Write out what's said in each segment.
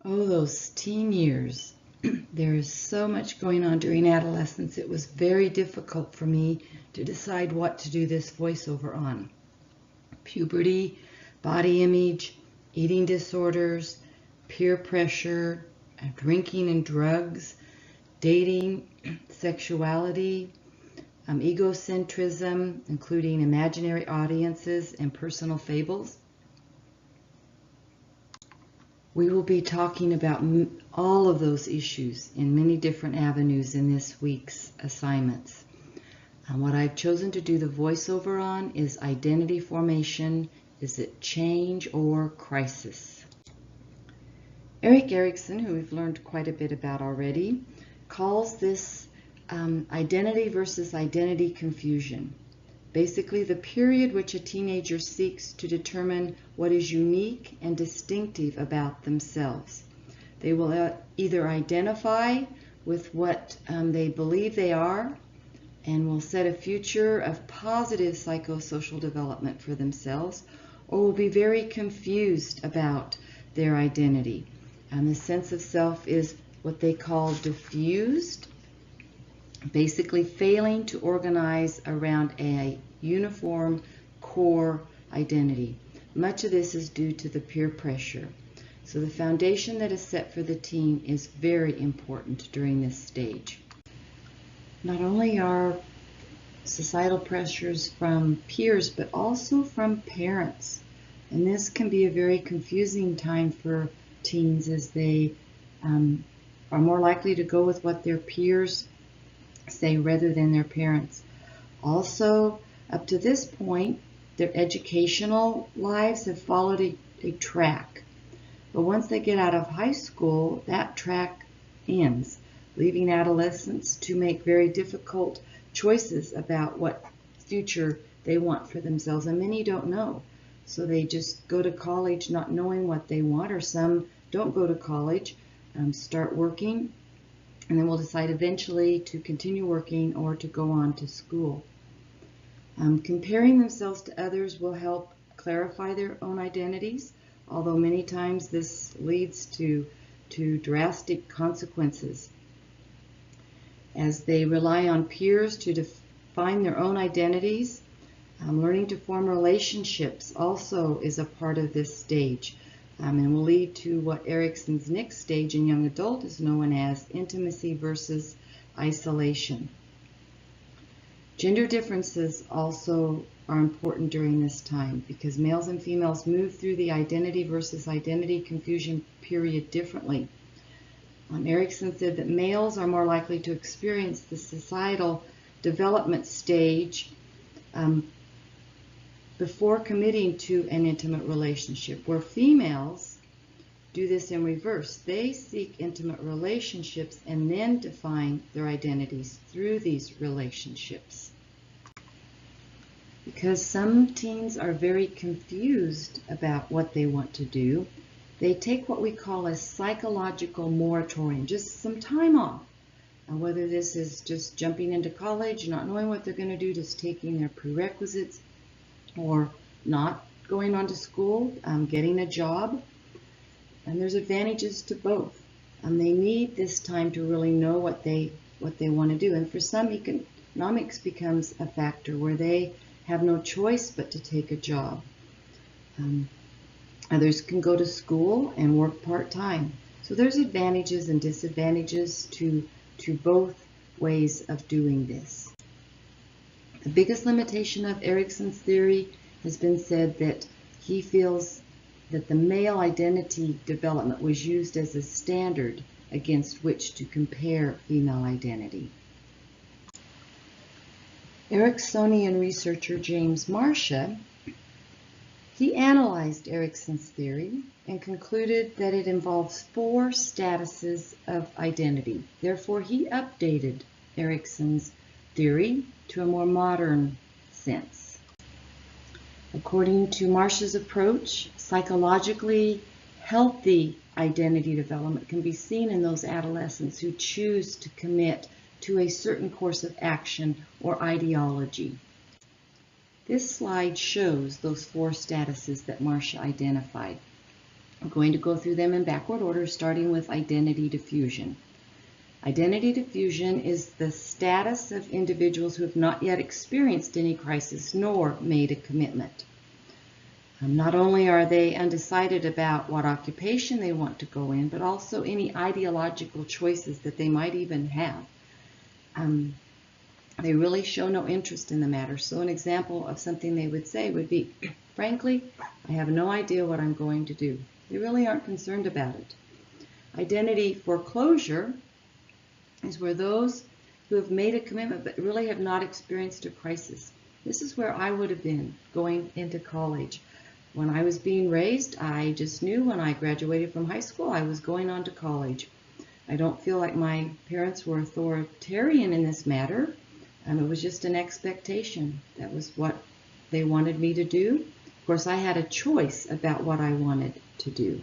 Oh, those teen years. There is so much going on during adolescence. It was very difficult for me to decide what to do this voiceover on. Puberty, body image, eating disorders, peer pressure, drinking and drugs, dating, sexuality, egocentrism, including imaginary audiences and personal fables. We will be talking about all of those issues in many different avenues in this week's assignments. What I've chosen to do the voiceover on is identity formation. Is it change or crisis? Erikson, who we've learned quite a bit about already, calls this identity versus identity confusion. Basically, the period which a teenager seeks to determine what is unique and distinctive about themselves. They will either identify with what they believe they are and will set a future of positive psychosocial development for themselves, or will be very confused about their identity. And the sense of self is what they call diffused, basically failing to organize around a uniform core identity. Much of this is due to the peer pressure. So the foundation that is set for the teen is very important during this stage. Not only are societal pressures from peers, but also from parents. And this can be a very confusing time for teens as they are more likely to go with what their peers say rather than their parents. Also, up to this point, their educational lives have followed a track. But once they get out of high school, that track ends, leaving adolescents to make very difficult choices about what future they want for themselves. And many don't know. So they just go to college not knowing what they want, or some don't go to college, start working, and then will decide eventually to continue working or to go on to school. Comparing themselves to others will help clarify their own identities, although many times this leads to drastic consequences. As they rely on peers to define their own identities, learning to form relationships also is a part of this stage, and will lead to what Erikson's next stage in young adult is known as intimacy versus isolation. Gender differences also are important during this time because males and females move through the identity versus identity confusion period differently. Erikson said that males are more likely to experience the societal development stage before committing to an intimate relationship, where females do this in reverse. They seek intimate relationships and then define their identities through these relationships. Because some teens are very confused about what they want to do, they take what we call a psychological moratorium, just some time off. Whether this is just jumping into college, not knowing what they're going to do, just taking their prerequisites, or not going on to school, getting a job. And there's advantages to both. They need this time to really know what they want to do. And for some, economics becomes a factor where they have no choice but to take a job. Others can go to school and work part-time. So there's advantages and disadvantages to both ways of doing this. The biggest limitation of Erikson's theory has been said that he feels that the male identity development was used as a standard against which to compare female identity. Eriksonian researcher James Marcia, he analyzed Erikson's theory and concluded that it involves 4 statuses of identity. Therefore, he updated Erikson's theory to a more modern sense. According to Marcia's approach, psychologically healthy identity development can be seen in those adolescents who choose to commit to a certain course of action or ideology. This slide shows those 4 statuses that Marcia identified. I'm going to go through them in backward order, starting with identity diffusion. Identity diffusion is the status of individuals who have not yet experienced any crisis nor made a commitment. Not only are they undecided about what occupation they want to go in, but also any ideological choices that they might even have. They really show no interest in the matter. So an example of something they would say would be, frankly, I have no idea what I'm going to do. They really aren't concerned about it. Identity foreclosure is where those who have made a commitment but really have not experienced a crisis. This is where I would have been going into college. When I was being raised, I just knew when I graduated from high school I was going on to college. I don't feel like my parents were authoritarian in this matter. It was just an expectation. That was what they wanted me to do. Of course, I had a choice about what I wanted to do.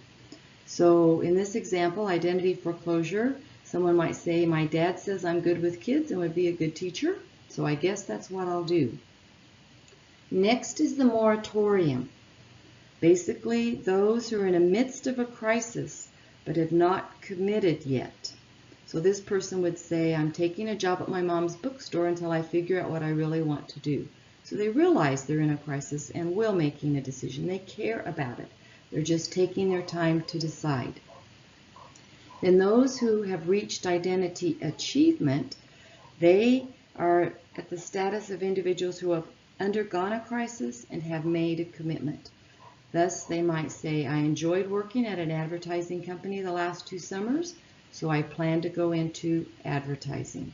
So in this example, identity foreclosure, someone might say, my dad says I'm good with kids and would be a good teacher, so I guess that's what I'll do. Next is the moratorium. Basically, those who are in the midst of a crisis but have not committed yet. So this person would say, I'm taking a job at my mom's bookstore until I figure out what I really want to do. So they realize they're in a crisis and will making a decision. They care about it. They're just taking their time to decide. Then those who have reached identity achievement, they are at the status of individuals who have undergone a crisis and have made a commitment. Thus, they might say, I enjoyed working at an advertising company the last 2 summers, so I plan to go into advertising.